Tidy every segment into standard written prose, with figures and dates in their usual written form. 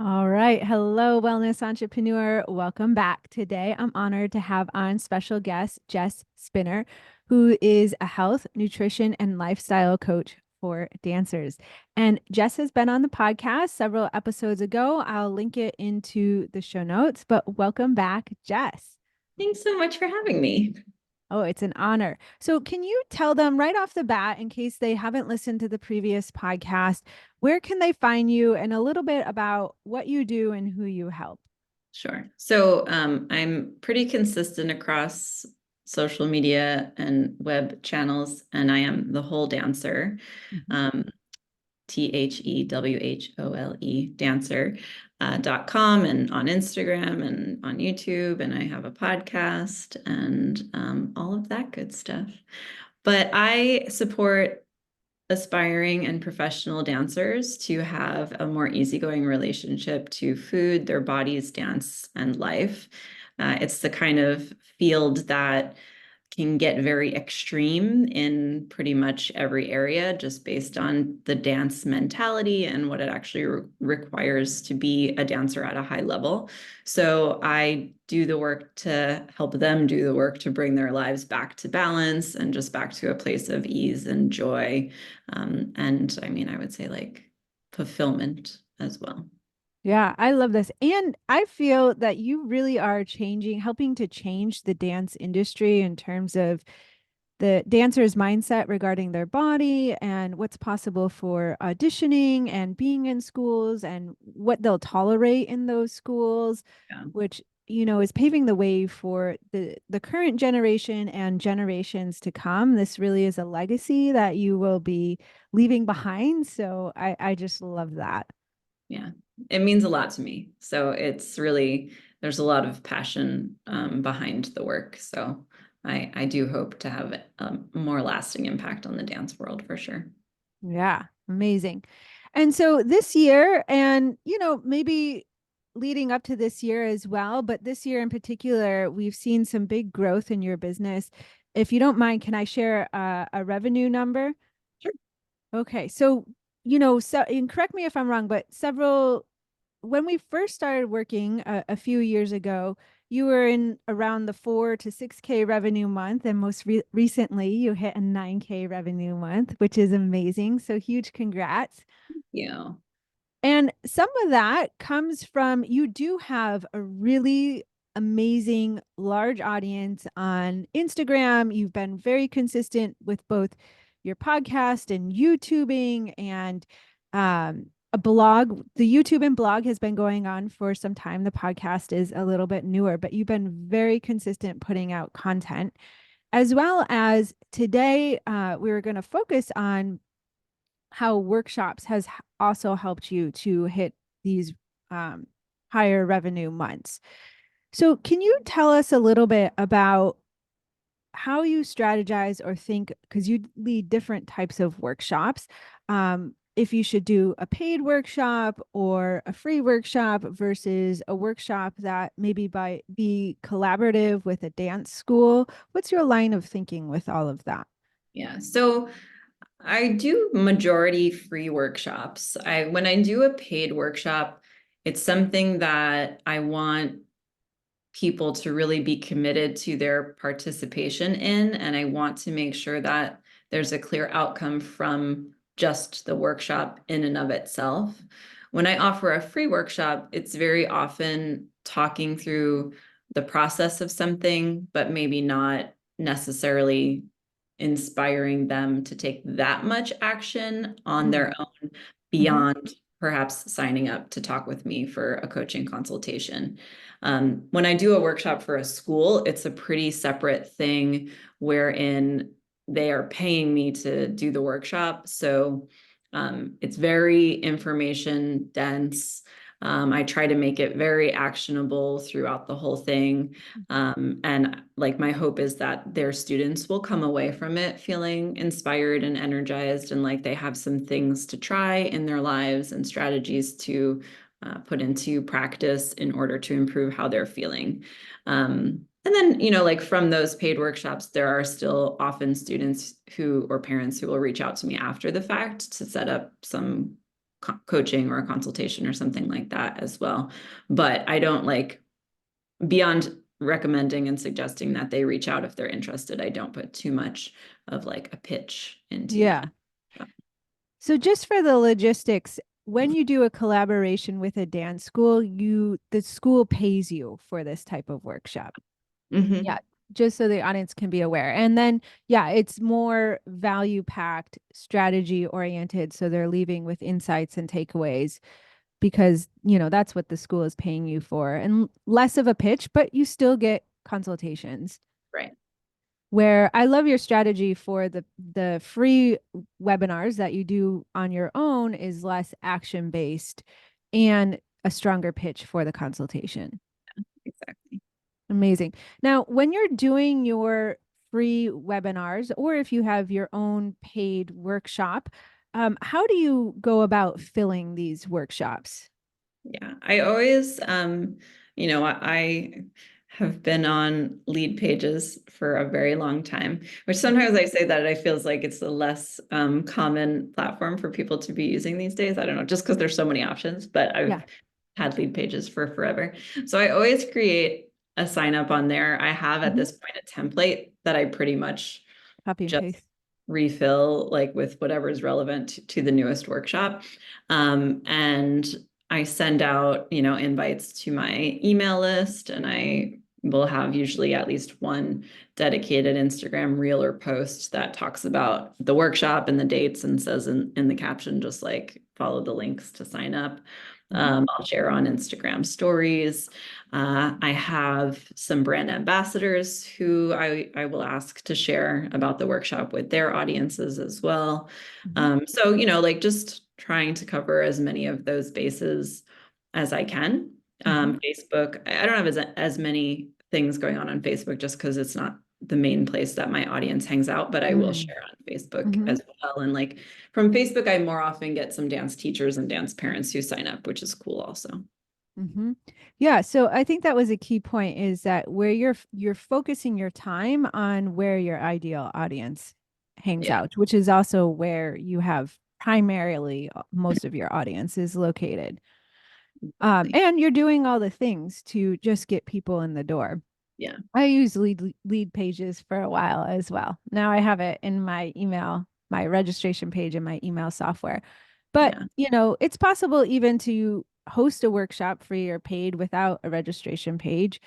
All right. Hello, wellness entrepreneur. Welcome back. Today, I'm honored to have on special guest Jess Spinner, who is a health, nutrition, and lifestyle coach for dancers. And Jess has been on the podcast several episodes ago. I'll link it into the show notes, but welcome back, Jess. Thanks so much for having me. Oh, it's an honor. So, can you tell them right off the bat, in case they haven't listened to the previous podcast, where can they find you and a little bit about what you do and who you help? Sure. So I'm pretty consistent across social media and web channels, and I am the whole dancer, Mhm. um, THEWHOLE dancer .com and on Instagram and on YouTube, and I have a podcast and all of that good stuff. But I support aspiring and professional dancers to have a more easygoing relationship to food, their bodies, dance, and life. It's the kind of field that can get very extreme in pretty much every area just based on the dance mentality and what it actually requires to be a dancer at a high level. So I do the work to help them do the work to bring their lives back to balance and just back to a place of ease and joy. And I mean, I would say like fulfillment as well. Yeah, I love this. And I feel that you really are changing, helping to change the dance industry in terms of the dancer's mindset regarding their body and what's possible for auditioning and being in schools and what they'll tolerate in those schools, Yeah. which is paving the way for the current generation and generations to come. This really is a legacy that you will be leaving behind. So I just love that. Yeah, it means a lot to me. So it's really, there's a lot of passion behind the work. So I do hope to have a more lasting impact on the dance world for sure. Yeah, amazing. And so this year, and maybe leading up to this year as well, but this year in particular, we've seen some big growth in your business. If you don't mind, can I share a revenue number? Sure. Okay, so so and correct me if I'm wrong, but when we first started working a few years ago, you were in around the 4 to 6K revenue month, and most recently you hit a 9K revenue month, which is amazing. So huge congrats. Yeah. And some of that comes from you do have a really amazing large audience on Instagram. You've been very consistent with both your podcast and YouTubing and a blog. The YouTube and blog has been going on for some time. The podcast is a little bit newer, but you've been very consistent putting out content. As well as today, we were going to focus on how workshops has also helped you to hit these um, higher revenue months. So, can you tell us a little bit about how you strategize or think, because you lead different types of workshops, if you should do a paid workshop or a free workshop versus a workshop that maybe be collaborative with a dance school? What's your line of thinking with all of that? Yeah. So I do majority free workshops. When I do a paid workshop, it's something that I want people to really be committed to their participation in. And I want to make sure that there's a clear outcome from just the workshop in and of itself. When I offer a free workshop, it's very often talking through the process of something, but maybe not necessarily inspiring them to take that much action on Mm-hmm. their own beyond perhaps signing up to talk with me for a coaching consultation. When I do a workshop for a school, it's a pretty separate thing wherein they are paying me to do the workshop. So it's very information dense. I try to make it very actionable throughout the whole thing. And like my hope is that their students will come away from it feeling inspired and energized and like they have some things to try in their lives and strategies to put into practice in order to improve how they're feeling. And then, like from those paid workshops, there are still often students who or parents who will reach out to me after the fact to set up some coaching or a consultation or something like that as well. But I don't like, beyond recommending and suggesting that they reach out if they're interested, I don't put too much of like a pitch into that. Yeah. So just for the logistics, when you do a collaboration with a dance school, the school pays you for this type of workshop. Yeah, Mm-hmm. just so the audience can be aware. And then, yeah, it's more value packed, strategy oriented. So they're leaving with insights and takeaways because, that's what the school is paying you for and less of a pitch, but you still get consultations. Right. Where I love your strategy for the free webinars that you do on your own is less action based and a stronger pitch for the consultation. Exactly. Amazing. Now, when you're doing your free webinars, or if you have your own paid workshop, how do you go about filling these workshops? Yeah, I always, I have been on lead pages for a very long time, which Mhm. sometimes I say that it feels like it's a less common platform for people to be using these days. I don't know, just because there's so many options, but Yeah, I've had lead pages for forever. So I always create a sign up on there. I have at hmm this point a template that I pretty much copy and just paste. refill like with whatever is relevant to the newest workshop. And I send out, invites to my email list, and I will have usually at least one dedicated Instagram reel or post that talks about the workshop and the dates and says in the caption, just like follow the links to sign up. hmm I'll share on Instagram stories. I have some brand ambassadors who I will ask to share about the workshop with their audiences as well. hmm So, like just trying to cover as many of those bases as I can. hmm Facebook, I don't have as many things going on Facebook just because it's not the main place that my audience hangs out, but I will hmm share on Facebook hmm as well. And like from Facebook, I more often get some dance teachers and dance parents who sign up, which is cool also. hmm Yeah, so I think that was a key point is that where you're focusing your time on where your ideal audience hangs Yeah. out, which is also where you have primarily most of your audience is located. Exactly. And you're doing all the things to just get people in the door. Yeah. I use lead pages for a while as well. Now I have it in my email, my registration page in my email software. But, Yeah. it's possible even to host a workshop free or paid without a registration page,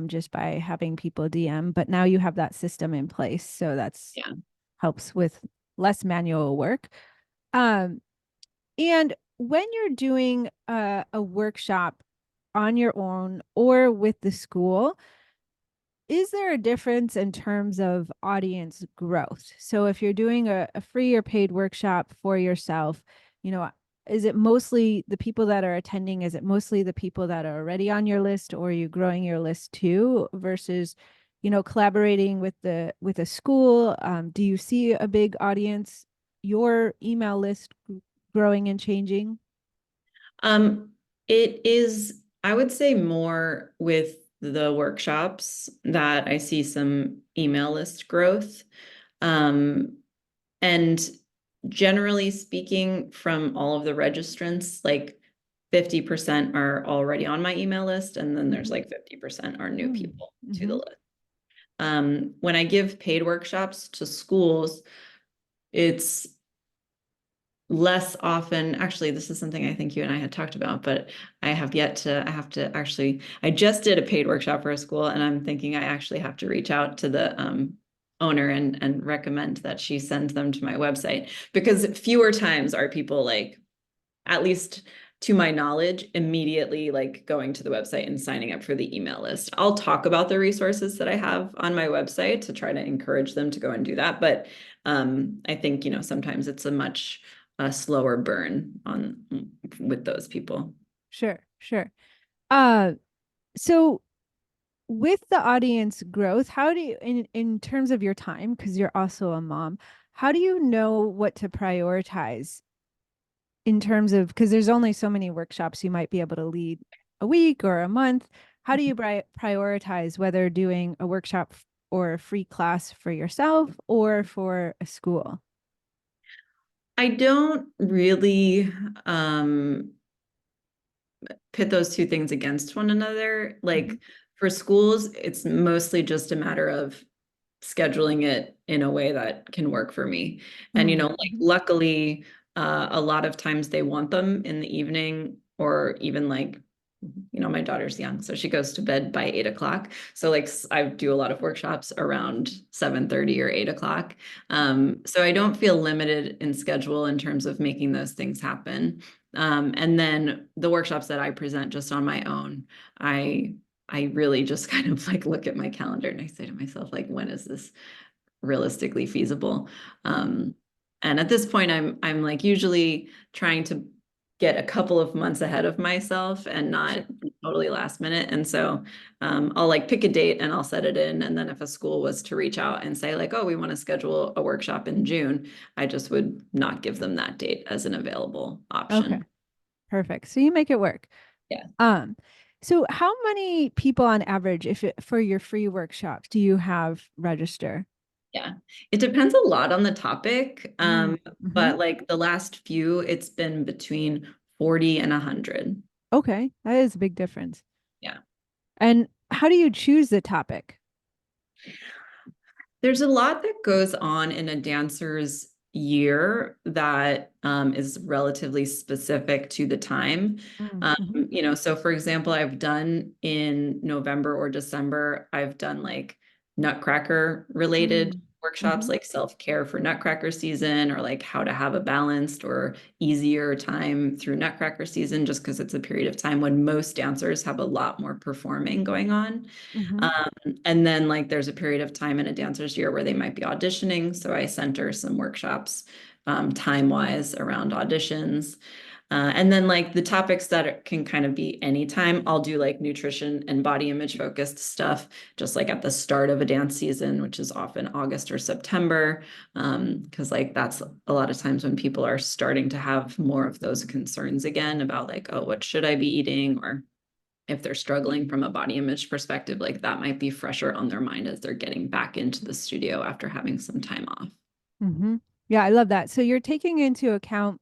just by having people DM. But now you have that system in place. So that's Yeah. helps with less manual work. Um, and when you're doing a workshop on your own or with the school, is there a difference in terms of audience growth? So if you're doing a free or paid workshop for yourself, you know, is it mostly the people that are attending? Is it mostly the people that are already on your list, or are you growing your list too versus, collaborating with a school? Do you see a big audience, your email list growing and changing? Um, it is, I would say more with the workshops that I see some email list growth. Um, and generally speaking, from all of the registrants, like 50% are already on my email list, and then there's Mm-hmm. like 50% are new people to the Mm-hmm. list. When I give paid workshops to schools, it's less often. Actually, this is something I think you and I had talked about, but I have to actually, I just did a paid workshop for a school, and I'm thinking I actually have to reach out to the owner and recommend that she send them to my website, because fewer times are people like, at least to my knowledge, immediately like going to the website and signing up for the email list. I'll talk about the resources that I have on my website to try to encourage them to go and do that. But I think, sometimes it's a much slower burn on with those people. Sure, sure. Uh, so with the audience growth, how do you, in terms of your time, because you're also a mom, how do you know what to prioritize in terms of, because there's only so many workshops you might be able to lead a week or a month. How do you prioritize whether doing a workshop or a free class for yourself or for a school? I don't really pit those two things against one another. Mhm. Like for schools, it's mostly just a matter of scheduling it in a way that can work for me. And, Mm, like mhm, luckily, a lot of times they want them in the evening or even like, my daughter's young, so she goes to bed by 8 o'clock. So like I do a lot of workshops around 7:30 or 8 o'clock. So I don't feel limited in schedule in terms of making those things happen. And then the workshops that I present just on my own, I I really just kind of like look at my calendar and I say to myself, like, when is this realistically feasible? Um, and at this point, I'm like usually trying to get a couple of months ahead of myself and sure. not totally last minute. And so I'll like pick a date and I'll set it in. And then if a school was to reach out and say like, oh, we want to schedule a workshop in June, I just would not give them that date as an available Okay, option. perfect. So you make it work. Yeah. Um, so how many people on average, for your free workshops, do you have register? Yeah, it depends a lot on the topic. Mm, hmm. But like the last few, it's been between 40 and 100. Okay, that is a big difference. Yeah. And how do you choose the topic? There's a lot that goes on in a dancer's year that is relatively specific to the time. Mm, hmm. So for example, I've done in November or December, I've done like Nutcracker related Mm, workshops, hmm. like self-care for Nutcracker season, or like how to have a balanced or easier time through Nutcracker season, just because it's a period of time when most dancers have a lot more performing going on. Hmm. Um, and then like there's a period of time in a dancer's year where they might be auditioning. So I center some workshops time-wise around auditions. And then like the topics that can kind of be anytime, I'll do like nutrition and body image focused stuff, just like at the start of a dance season, which is often August or September. Because like that's a lot of times when people are starting to have more of those concerns again about like, oh, what should I be eating? Or if they're struggling from a body image perspective, like that might be fresher on their mind as they're getting back into the studio after having some time off. Hmm. Yeah, I love that. So you're taking into account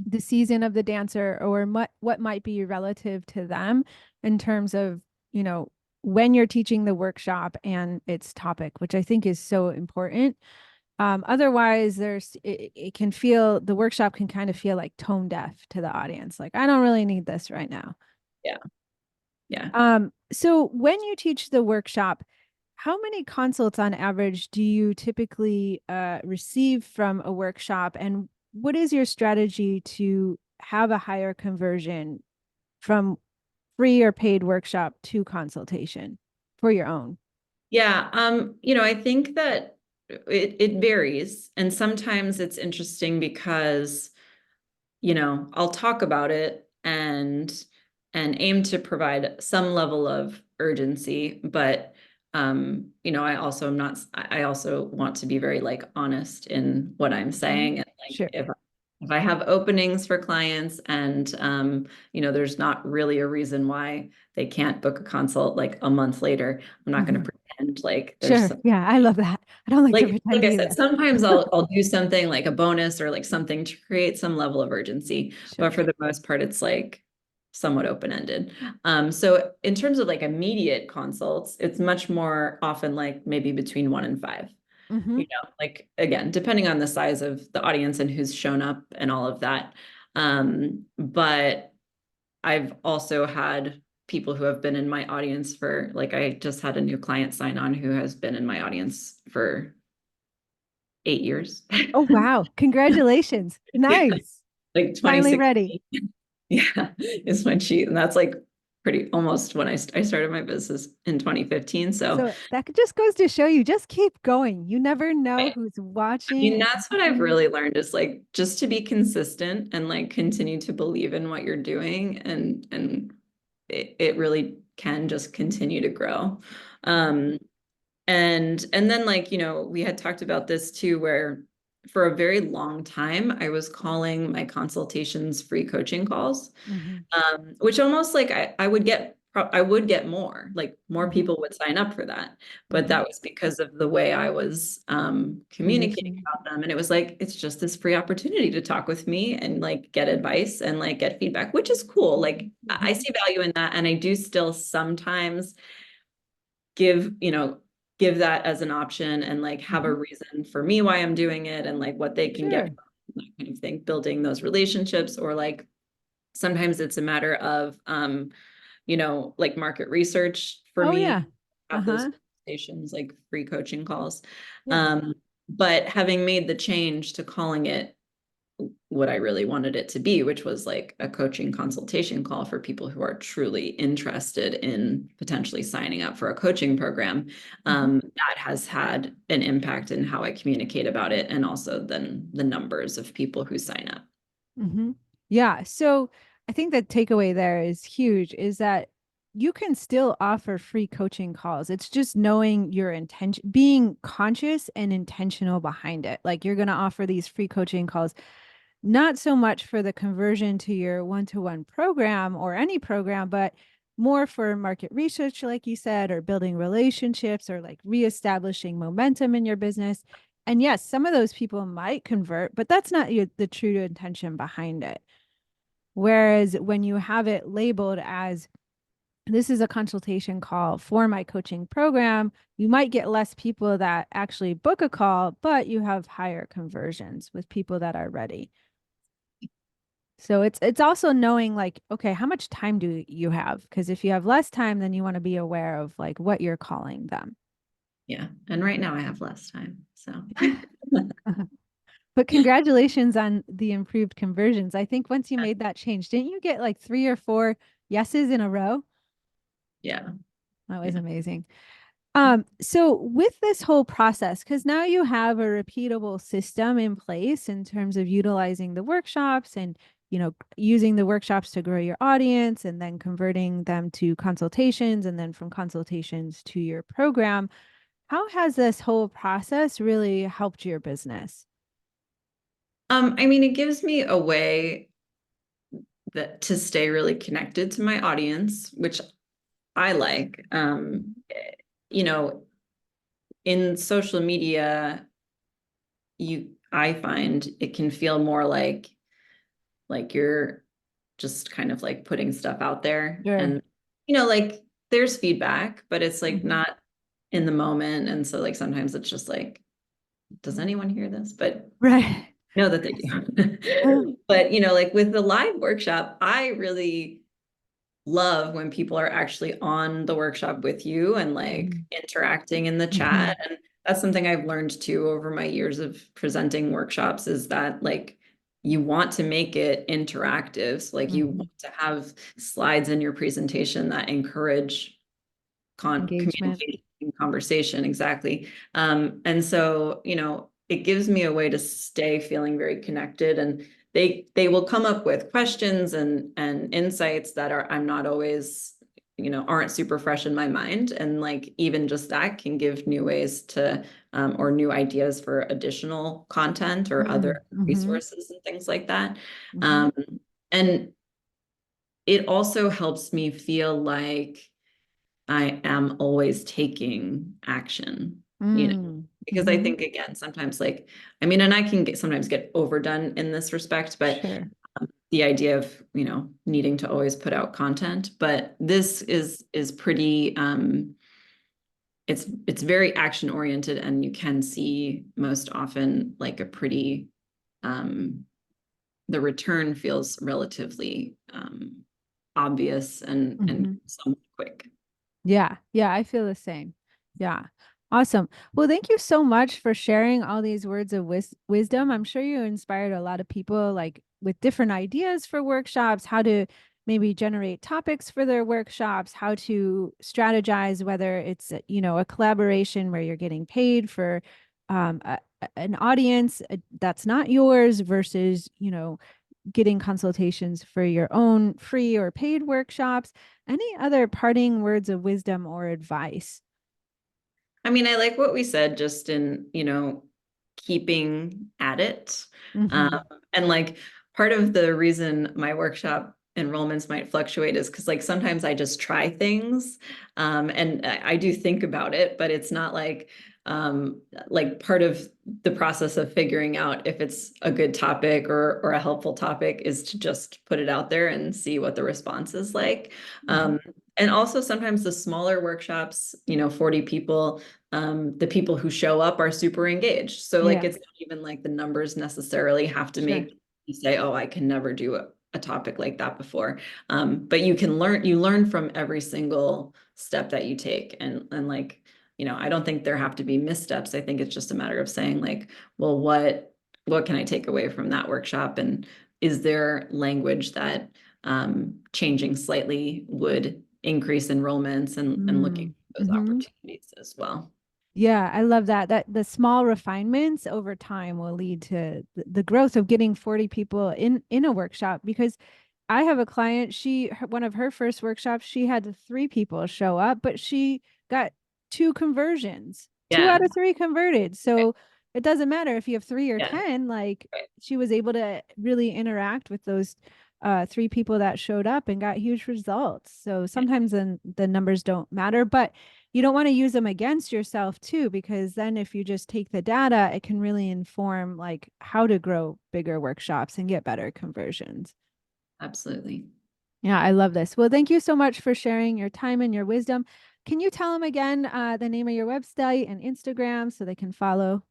the season of the dancer or what might be relative to them in terms of, you know, when you're teaching the workshop and its topic, which I think is so important. Otherwise, it can feel the workshop can kind of feel like tone deaf to the audience. Like, I don't really need this right now. Yeah. Yeah. So when you teach the workshop, how many consults on average do you typically receive from a workshop? And what is your strategy to have a higher conversion from free or paid workshop to consultation for your own? Yeah. I think that it varies. And sometimes it's interesting because I'll talk about it and aim to provide some level of urgency, but I also am not I also want to be very like honest in what I'm Mhm. saying. And like Sure. if I have openings for clients and there's not really a reason why they can't book a consult like a month later, I'm not going Mhm. to pretend like there's Sure. Yeah, I love that. I don't like to like pretend I said, either. sometimes I'll do something like a bonus or like something to create some level of urgency, but Sure. for the most part, it's like somewhat open-ended. So in terms of like immediate consults, it's much more often like maybe between 1 and 5. Hmm. Like again, depending on the size of the audience and who's shown up and all of that. But I've also had people who have been in my audience for like I just had a new client sign on who has been in my audience for 8 years. Oh, wow. Congratulations. Yeah, Nice. like Finally ready. 2016. Yeah, is when and that's like pretty almost when I started my business in 2015. So So that just goes to show you just keep going. You never know I who's watching and that's what I've listening. really learned is like just to be consistent and like continue to believe in what you're doing and it really can just continue to grow. Um, and then like, we had talked about this too, where for a very long time I was calling my consultations free coaching calls, Hmm. which almost like I would get I would get more, like more Hmm. people would sign up for that. But Hmm. that was because of the way I was communicating Position. about them. And it was like, it's just this free opportunity to talk with me and like get advice and like get feedback, which is cool. Like I Hmm. see value in that. And I do still sometimes give, give that as an option and like have a Hmm. reason for me why I'm doing it and like what they can get Sure. from that kind of thing, building those relationships, or like sometimes it's a matter of like market research for Oh me, yeah. have those Uh-huh. conversations, like free coaching calls. Yeah. Um, but having made the change to calling it what I really wanted it to be, which was like a coaching consultation call for people who are truly interested in potentially signing up for a coaching program, Hmm. that has had an impact in how I communicate about it, and also then the numbers of people who sign up. Hmm. Yeah. So I think the takeaway there is huge is that you can still offer free coaching calls. It's just knowing your intention, being conscious and intentional behind it. Like you're going to offer these free coaching calls, not so much for the conversion to your one-to-one program or any program, but more for market research, like you said, or building relationships or like reestablishing momentum in your business. And yes, some of those people might convert, but that's not the true intention behind it. Whereas when you have it labeled as this is a consultation call for my coaching program, you might get less people that actually book a call, but you have higher conversions with people that are ready. So it's also knowing like, okay, how much time do you have? Because if you have less time, then you want to be aware of like what you're calling them. Yeah. And right now I have less time. So But congratulations on the improved conversions. I think once you made that change, didn't you get like 3 or 4 yeses in a row? yeah. That was Yeah. amazing. So with this whole process, because now you have a repeatable system in place in terms of utilizing the workshops and, using the workshops to grow your audience and then converting them to consultations and then from consultations to your program. How has this whole process really helped your business? I mean, it gives me a way that to stay really connected to my audience, which I like. You know, in social media, I find it can feel more like you're just kind of like putting stuff out there. Sure. And, like there's feedback, but it's like Hmm. not in the moment. And so like sometimes it's just like, does anyone hear this? But Right. know that they do. But like with the live workshop, I really love when people are actually on the workshop with you and like Hmm. interacting in the Hmm. chat. And that's something I've learned too over my years of presenting workshops, is that like you want to make it interactive. So like you Hmm. want to have slides in your presentation that encourage Engagement. communication and conversation. Exactly. And so, it gives me a way to stay feeling very connected, and they will come up with questions and insights that I'm not always, aren't super fresh in my mind. And like even just that can give new ways to or new ideas for additional content or other Mm-hmm. resources and things like that. Hmm. Um, and it also helps me feel like I am always taking action, because I Mm-hmm. think again, sometimes like, I mean, and I can sometimes get overdone in this respect, but Sure. the idea of, needing to always put out content, but this is pretty, it's very action oriented, and you can see most often like a pretty, um, the return feels relatively, obvious and Hmm. somewhat quick. Yeah. Yeah. I feel the same. Yeah. Awesome. Well, thank you so much for sharing all these words of wisdom. I'm sure you inspired a lot of people like with different ideas for workshops, how to maybe generate topics for their workshops, how to strategize, whether it's, a collaboration where you're getting paid for an audience that's not yours versus, getting consultations for your own free or paid workshops. Any other parting words of wisdom or advice? I mean, I like what we said, just in, keeping at it. Um, Hmm. and like part of the reason my workshop enrollments might fluctuate is because like sometimes I just try things, and I do think about it, but it's not like part of the process of figuring out if it's a good topic or a helpful topic is to just put it out there and see what the response is like. Mhm. And also sometimes the smaller workshops, 40 people, the people who show up are super engaged. So like Yeah, it's not even like the numbers necessarily have to sure. make you say, oh, I can never do a topic like that before. But you learn from every single step that you take. And like, I don't think there have to be missteps. I think it's just a matter of saying like, well, what can I take away from that workshop? And is there language that changing slightly would increase enrollments and looking Mm. at those Hmm. opportunities as well. Yeah, I love that. That the small refinements over time will lead to the growth of getting 40 people in a workshop because I have a client, one of her first workshops, she had 3 people show up, but she got 2 conversions. 2 out of 3 converted. Okay. So it doesn't matter if you have 3 or Yeah. 10, like Right. she was able to really interact with those 3 people that showed up and got huge results. So Yeah, sometimes the numbers don't matter, but you don't want to use them against yourself too, because then if you just take the data, it can really inform like how to grow bigger workshops and get better conversions. absolutely. Yeah, I love this. Well, thank you so much for sharing your time and your wisdom. Can you tell them again the name of your website and Instagram so they can follow?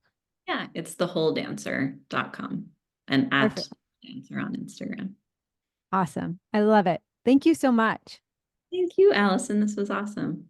Yeah, it's thewholedancer.com and at Perfect. dancer on Instagram. Awesome. I love it. Thank you so much. Thank you, Allison. This was awesome.